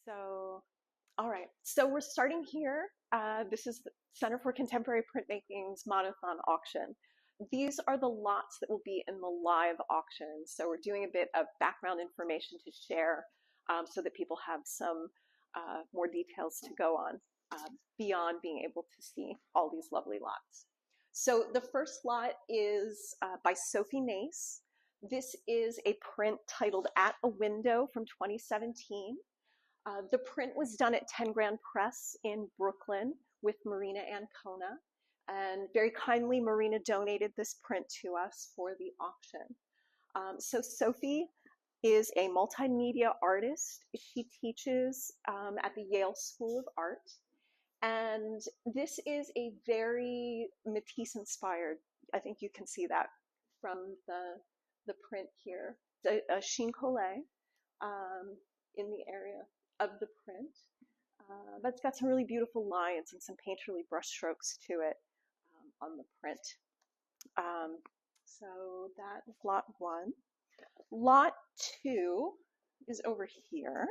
So, all right. So we're starting here. This is the Center for Contemporary Printmaking's Monothon auction. These are the lots that will be in the live auction. So we're doing a bit of background information to share so that people have some more details to go on beyond being able to see all these lovely lots. So the first lot is by Sophie Nace. This is a print titled At a Window from 2017. The print was done at 10 Grand Press in Brooklyn with Marina Ancona. And very kindly, Marina donated this print to us for the auction. So Sophie is a multimedia artist. She teaches at the Yale School of Art. And this is a very Matisse-inspired, I think you can see that from the print here, a chine collé in the area of the print, but it's got some really beautiful lines and some painterly brush strokes to it on the print. So that is lot one. Lot two is over here.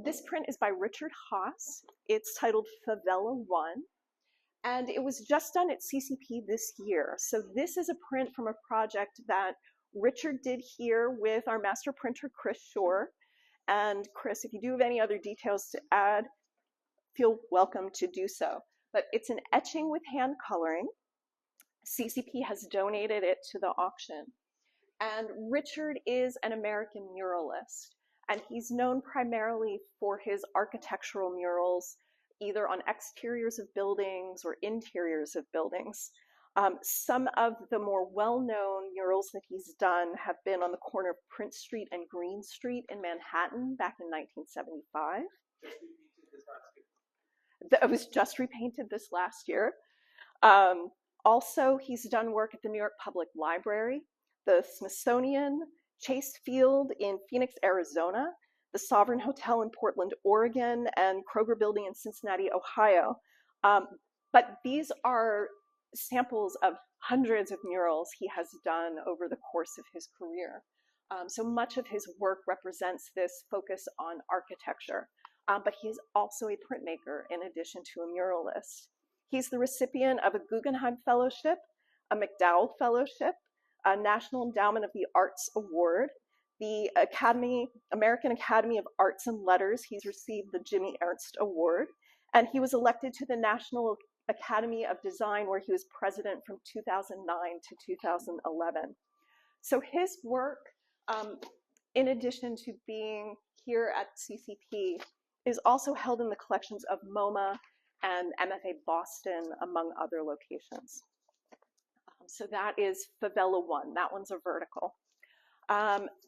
This print is by Richard Haas. It's titled Favela 1, and it was just done at CCP this year. So this is a print from a project that Richard did here with our master printer, Chris Shore. And Chris, if you do have any other details to add, feel welcome to do so. But it's an etching with hand coloring. CCP has donated it to the auction. And Richard is an American muralist, and he's known primarily for his architectural murals, either on exteriors of buildings or interiors of buildings. Some of the more well-known murals that he's done have been on the corner of Prince Street and Green Street in Manhattan back in 1975. It was just repainted this last year. Also, he's done work at the New York Public Library, the Smithsonian, Chase Field in Phoenix, Arizona, the Sovereign Hotel in Portland, Oregon, and Kroger Building in Cincinnati, Ohio. But these are samples of hundreds of murals he has done over the course of his career. So much of his work represents this focus on architecture, but he is also a printmaker in addition to a muralist. He's the recipient of a Guggenheim Fellowship, a McDowell Fellowship, a National Endowment of the Arts Award, the American Academy of Arts and Letters. He's received the Jimmy Ernst Award, and he was elected to the National Academy of Design, where he was president from 2009 to 2011. So his work, in addition to being here at CCP, is also held in the collections of MoMA and MFA Boston, among other locations. So that is Favela 1. That one's a vertical.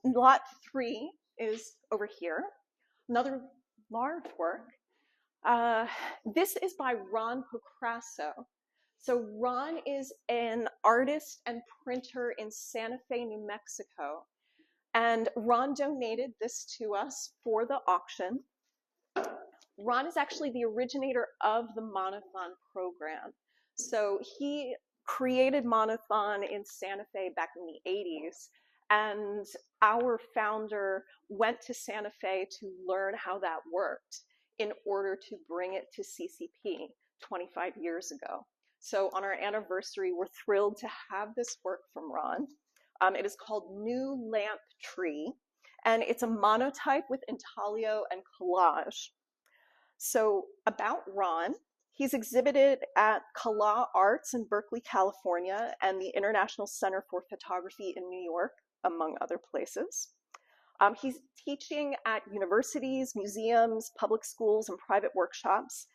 Lot 3 is over here. Another large work. This is by Ron Pocrasso. So Ron is an artist and printer in Santa Fe, New Mexico. And Ron donated this to us for the auction. Ron is actually the originator of the Monothon program. So he created Monothon in Santa Fe back in the 80s. And our founder went to Santa Fe to learn how that worked in order to bring it to CCP 25 years ago. So on our anniversary, we're thrilled to have this work from Ron. It is called New Lamp Tree, and it's a monotype with intaglio and collage. So about Ron, he's exhibited at Kala Arts in Berkeley, California, and the International Center for Photography in New York, among other places. He's teaching at universities, museums, public schools, and private workshops.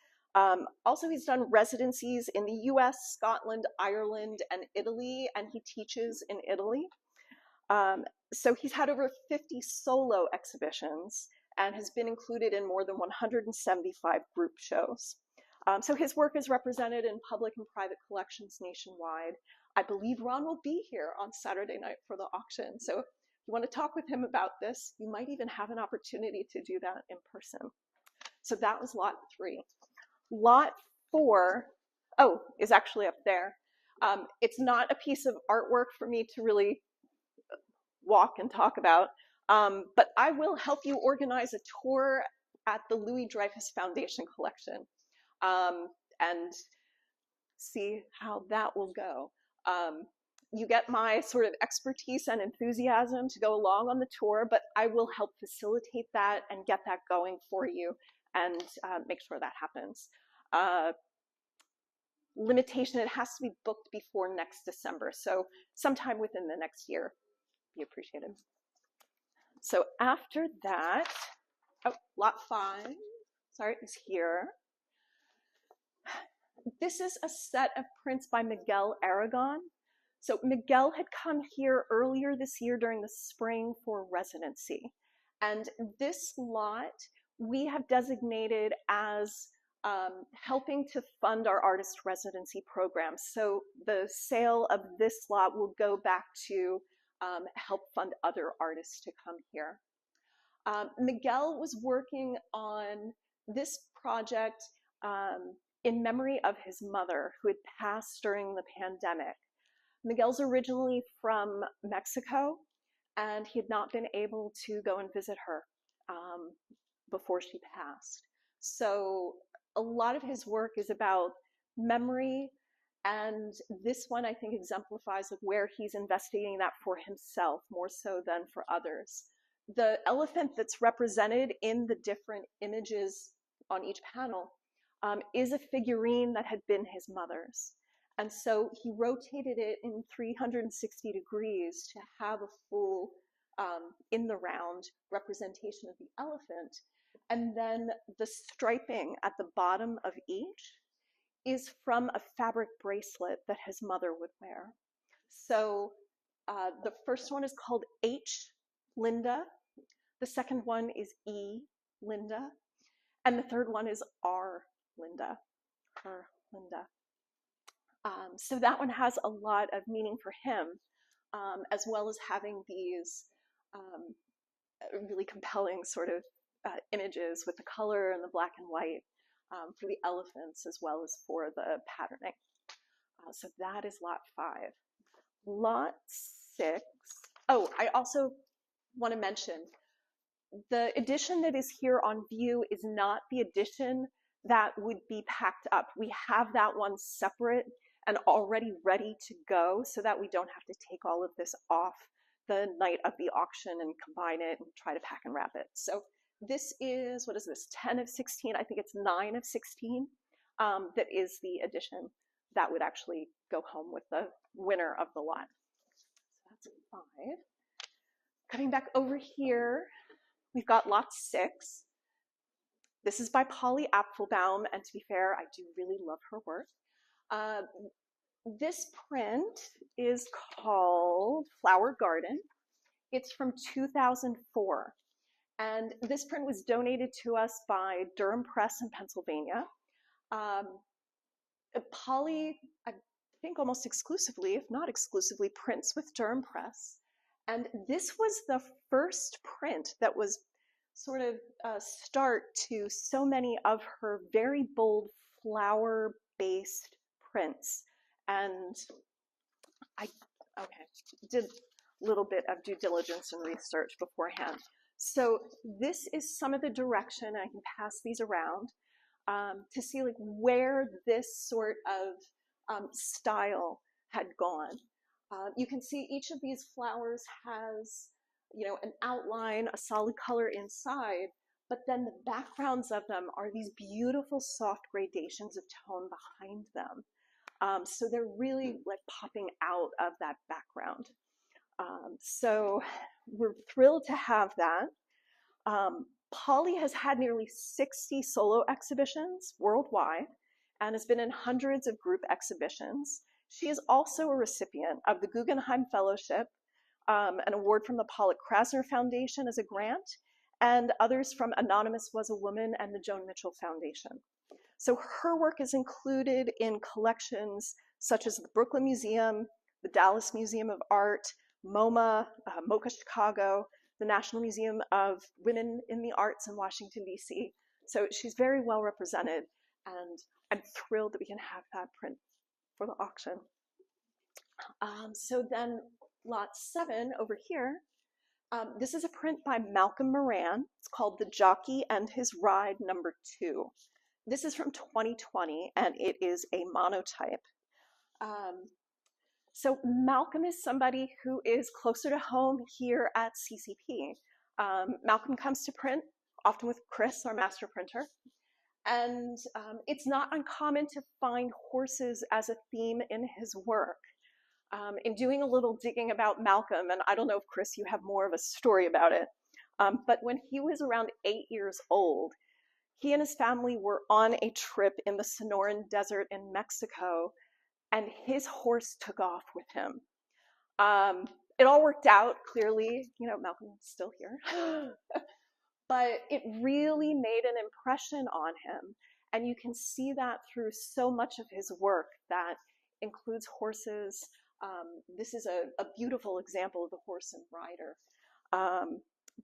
Also, he's done residencies in the US, Scotland, Ireland, and Italy, and he teaches in Italy. So he's had over 50 solo exhibitions and has been included in more than 175 group shows. So his work is represented in public and private collections nationwide. I believe Ron will be here on Saturday night for the auction. So if you want to talk with him about this, you might even have an opportunity to do that in person. So that was lot 3. Lot 4, is actually up there. It's not a piece of artwork for me to really walk and talk about, but I will help you organize a tour at the Louis Dreyfus Foundation collection, and see how that will go. You get my sort of expertise and enthusiasm to go along on the tour, but I will help facilitate that and get that going for you and make sure that happens. Limitation, it has to be booked before next December, so sometime within the next year, be appreciated. So after that, oh, lot 5, sorry, is here. This is a set of prints by Miguel Aragon. So Miguel had come here earlier this year during the spring for residency. And this lot we have designated as helping to fund our artist residency program. So the sale of this lot will go back to help fund other artists to come here. Miguel was working on this project in memory of his mother, who had passed during the pandemic. Miguel's originally from Mexico, and he had not been able to go and visit her before she passed. So a lot of his work is about memory, and this one I think exemplifies of where he's investigating that for himself more so than for others. The elephant that's represented in the different images on each panel is a figurine that had been his mother's. And so he rotated it in 360 degrees to have a full, in the round representation of the elephant. And then the striping at the bottom of each is from a fabric bracelet that his mother would wear. So the first one is called H. Linda. The second one is E. Linda. And the third one is R. Linda. Her Linda. So that one has a lot of meaning for him, as well as having these really compelling sort of images with the color and the black and white for the elephants as well as for the patterning. So that is lot 5. Lot 6, oh, I also want to mention the edition that is here on view is not the edition that would be packed up. We have that one separate and already ready to go so that we don't have to take all of this off the night of the auction and combine it and try to pack and wrap it. So this is, what is this, 10 of 16? I think it's 9 of 16 that is the edition that would actually go home with the winner of the lot. So that's 5. Coming back over here, we've got lot 6. This is by Polly Apfelbaum, and to be fair, I do really love her work. This print is called Flower Garden. It's from 2004. And this print was donated to us by Durham Press in Pennsylvania. Polly, I think almost exclusively, if not exclusively, prints with Durham Press. And this was the first print that was sort of a start to so many of her very bold flower-based prints. And I did a little bit of due diligence and research beforehand. So this is some of the direction, and I can pass these around to see like where this sort of style had gone. You can see each of these flowers has, you know, an outline, a solid color inside, but then the backgrounds of them are these beautiful soft gradations of tone behind them. So they're really like popping out of that background. So we're thrilled to have that. Polly has had nearly 60 solo exhibitions worldwide and has been in hundreds of group exhibitions. She is also a recipient of the Guggenheim Fellowship, an award from the Pollock Krasner Foundation as a grant, and others from Anonymous Was a Woman and the Joan Mitchell Foundation. So her work is included in collections such as the Brooklyn Museum, the Dallas Museum of Art, MoMA, MoCA Chicago, the National Museum of Women in the Arts in Washington, D.C. So she's very well represented, and I'm thrilled that we can have that print for the auction. So then lot 7 over here, This is a print by Malcolm Moran. It's called The Jockey and His Ride #2. This is from 2020, and it is a monotype. Um, so Malcolm is somebody who is closer to home here at CCP. Malcolm comes to print, often with Chris, our master printer, and it's not uncommon to find horses as a theme in his work. In doing a little digging about Malcolm, and I don't know if Chris, you have more of a story about it, but when he was around 8 years old, he and his family were on a trip in the Sonoran Desert in Mexico, and his horse took off with him. It all worked out, clearly, you know, Malcolm's still here, but it really made an impression on him. And you can see that through so much of his work that includes horses. This is a beautiful example of the horse and rider.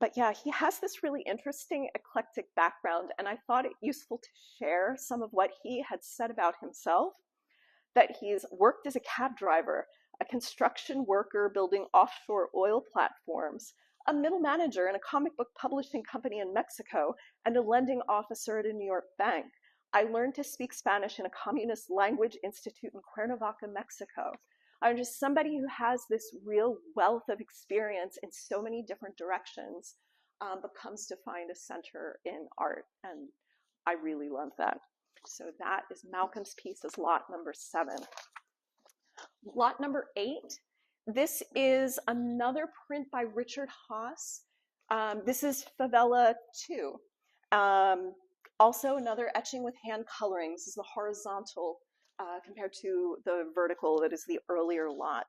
But yeah, he has this really interesting eclectic background, and I thought it useful to share some of what he had said about himself, that he's worked as a cab driver, a construction worker building offshore oil platforms, a middle manager in a comic book publishing company in Mexico, and a lending officer at a New York bank. I learned to speak Spanish in a communist language institute in Cuernavaca, Mexico. I'm just somebody who has this real wealth of experience in so many different directions, but comes to find a center in art. And I really love that. So that is Malcolm's piece as lot #7. Lot #8, this is another print by Richard Haas. This is Favela 2. Also another etching with hand coloring. This is the horizontal compared to the vertical that is the earlier lot.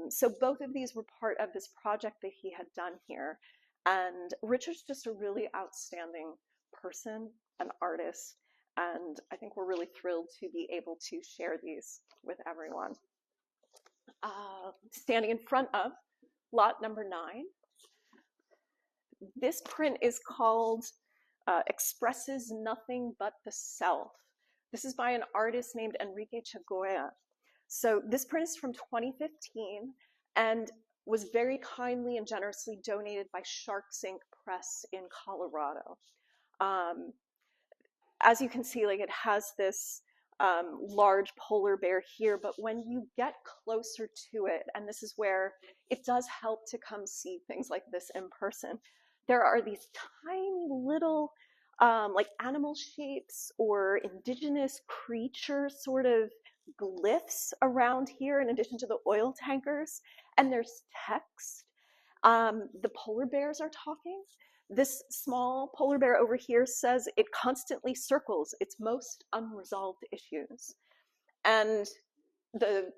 So both of these were part of this project that he had done here. And Richard's just a really outstanding person, an artist, and I think we're really thrilled to be able to share these with everyone. Standing in front of lot #9, this print is called Expresses Nothing But the Self. This is by an artist named Enrique Chagoya. So this print is from 2015 and was very kindly and generously donated by Sharks Ink Press in Colorado. As you can see, like, it has this large polar bear here, but when you get closer to it, and this is where it does help to come see things like this in person, there are these tiny little like animal shapes or indigenous creature sort of glyphs around here in addition to the oil tankers, and there's text. The polar bears are talking. This small polar bear over here says it constantly circles its most unresolved issues. And the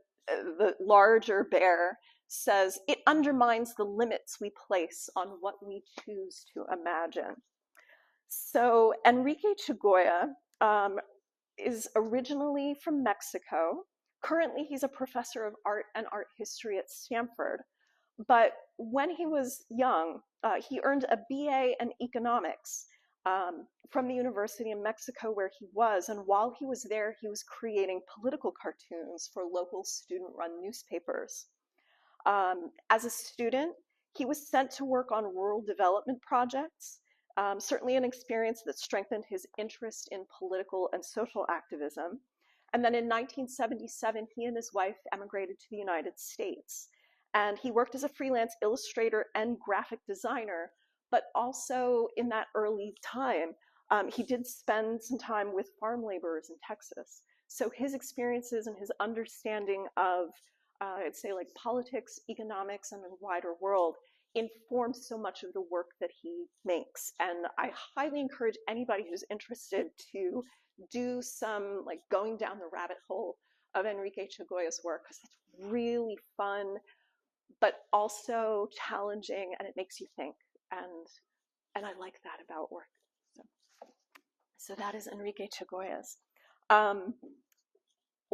larger bear says it undermines the limits we place on what we choose to imagine. So Enrique Chagoya is originally from Mexico. Currently, he's a professor of art and art history at Stanford. But when he was young, he earned a BA in economics from the university in Mexico where he was. And while he was there, he was creating political cartoons for local student-run newspapers. As a student, he was sent to work on rural development projects, certainly an experience that strengthened his interest in political and social activism. And then in 1977, he and his wife emigrated to the United States. And he worked as a freelance illustrator and graphic designer, but also in that early time, he did spend some time with farm laborers in Texas. So his experiences and his understanding of, I'd say, like politics, economics, and the wider world informs so much of the work that he makes. And I highly encourage anybody who's interested to do some like going down the rabbit hole of Enrique Chagoya's work, because it's really fun, but also challenging, and it makes you think. And I like that about work. So that is Enrique Chagoya's.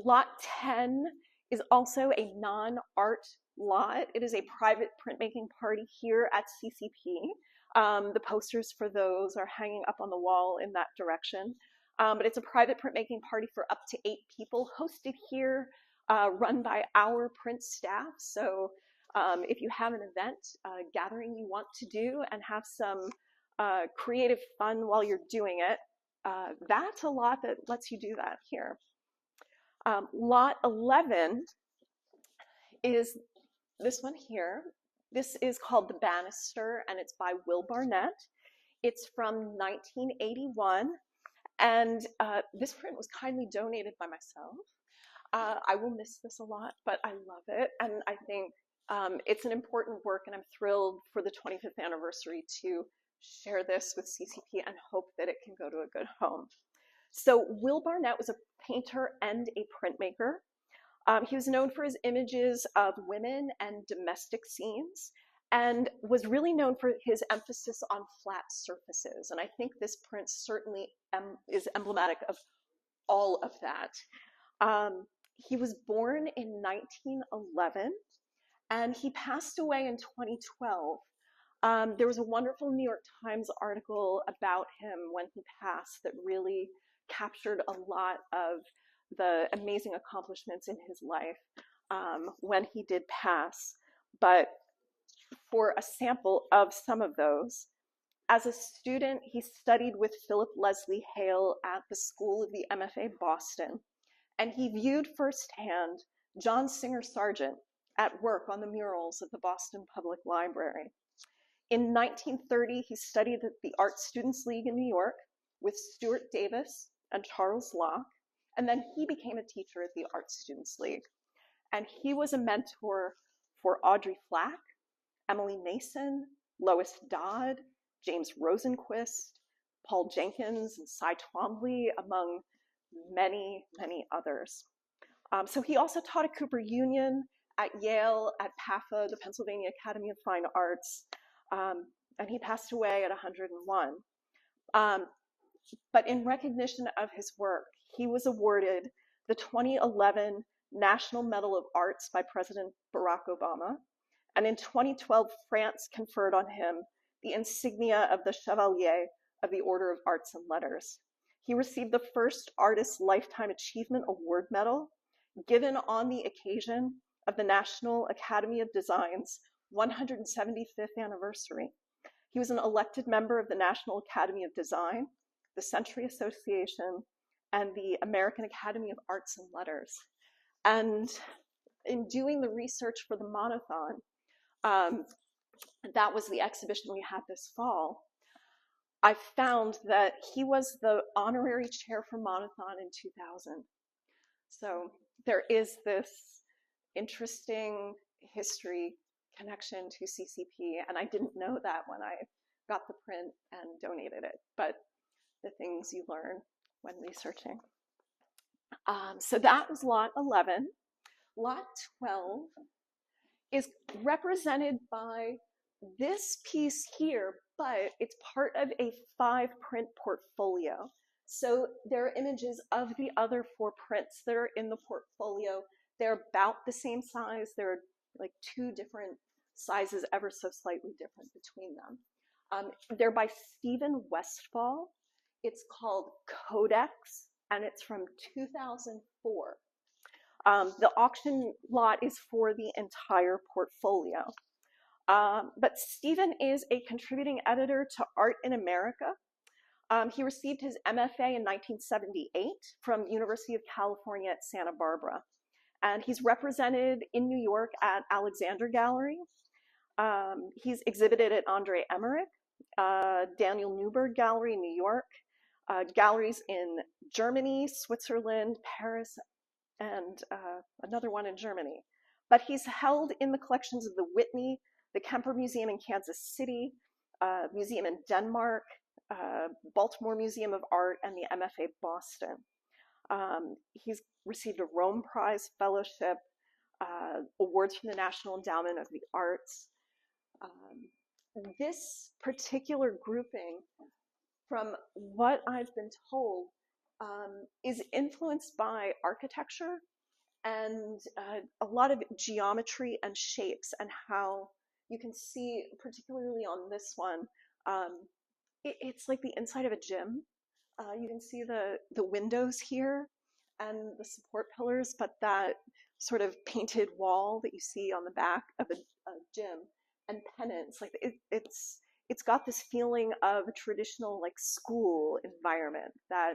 Lot 10 is also a non-art lot. It is a private printmaking party here at CCP. The posters for those are hanging up on the wall in that direction. But it's a private printmaking party for up to 8 people, hosted here, run by our print staff. So If you have an event, gathering you want to do and have some creative fun while you're doing it, that's a lot that lets you do that here. Lot 11 is this one here. This is called The Banister, and it's by Will Barnett. It's from 1981, and this print was kindly donated by myself. I will miss this a lot, but I love it, and I think it's an important work, and I'm thrilled for the 25th anniversary to share this with CCP and hope that it can go to a good home. So Will Barnett was a painter and a printmaker. He was known for his images of women and domestic scenes, and was really known for his emphasis on flat surfaces. And I think this print certainly is emblematic of all of that. He was born in 1911, and he passed away in 2012. There was a wonderful New York Times article about him when he passed that really captured a lot of the amazing accomplishments in his life when he did pass. But for a sample of some of those, as a student, he studied with Philip Leslie Hale at the School of the MFA Boston, and he viewed firsthand John Singer Sargent at work on the murals of the Boston Public Library. In 1930, he studied at the Art Students League in New York with Stuart Davis and Charles Locke, and then he became a teacher at the Art Students League. And he was a mentor for Audrey Flack, Emily Mason, Lois Dodd, James Rosenquist, Paul Jenkins, and Cy Twombly, among many, many others. So he also taught at Cooper Union, at Yale, at PAFA, the Pennsylvania Academy of Fine Arts, and he passed away at 101. But in recognition of his work, he was awarded the 2011 National Medal of Arts by President Barack Obama. And in 2012, France conferred on him the insignia of the Chevalier of the Order of Arts and Letters. He received the first Artist Lifetime Achievement Award Medal given on the occasion of the National Academy of Design's 175th anniversary. He was an elected member of the National Academy of Design, the Century Association, and the American Academy of Arts and Letters. And in doing the research for the Monothon, that was the exhibition we had this fall, I found that he was the honorary chair for Monothon in 2000. So there is this interesting history connection to CCP, and I didn't know that when I got the print and donated it, but the things you learn when researching. So that was lot 11. Lot 12 is represented by this piece here, but it's part of a 5-print portfolio. So there are images of the other 4 prints that are in the portfolio. They're about the same size. There are like 2 different sizes, ever so slightly different between them. They're by Stephen Westfall. It's called Codex, and it's from 2004. The auction lot is for the entire portfolio. But Stephen is a contributing editor to Art in America. He received his MFA in 1978 from University of California at Santa Barbara. And he's represented in New York at Alexander Gallery. He's exhibited at Andre Emmerich, Daniel Newberg Gallery in New York, galleries in Germany, Switzerland, Paris, and another one in Germany. But he's held in the collections of the Whitney, the Kemper Museum in Kansas City, Museum in Denmark, Baltimore Museum of Art, and the MFA Boston. He's received a Rome Prize Fellowship, awards from the National Endowment of the Arts. This particular grouping, from what I've been told, is influenced by architecture and a lot of geometry and shapes, and how you can see, particularly on this one, it's like the inside of a gym. You can see the windows here and the support pillars, but that sort of painted wall that you see on the back of a gym, and pennants. Like it's got this feeling of a traditional like school environment that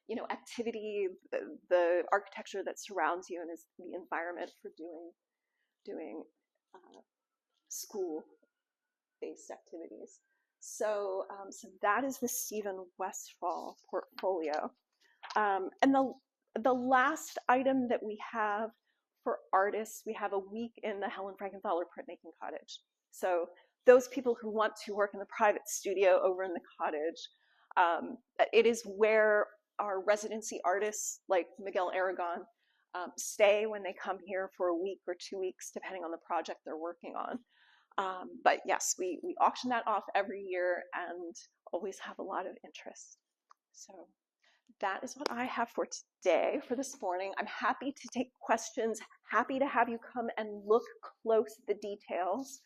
you know, activity, the architecture that surrounds you and is the environment for doing school based activities. So that is the Stephen Westfall portfolio. And the last item that we have for artists, we have a week in the Helen Frankenthaler Printmaking Cottage. So those people who want to work in the private studio over in the cottage, it is where our residency artists like Miguel Aragon stay when they come here for a week or 2 weeks, depending on the project they're working on. But yes, we auction that off every year and always have a lot of interest. So that is what I have for today, for this morning. I'm happy to take questions, happy to have you come and look close at the details.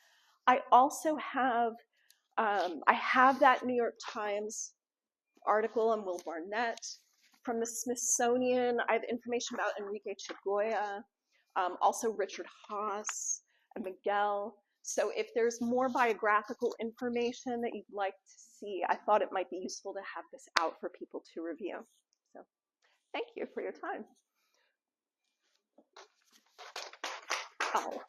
I also have, I have that New York Times article on Will Barnett. From the Smithsonian, I have information about Enrique Chagoya, also Richard Haas and Miguel. So if there's more biographical information that you'd like to see, I thought it might be useful to have this out for people to review. So thank you for your time. Oh.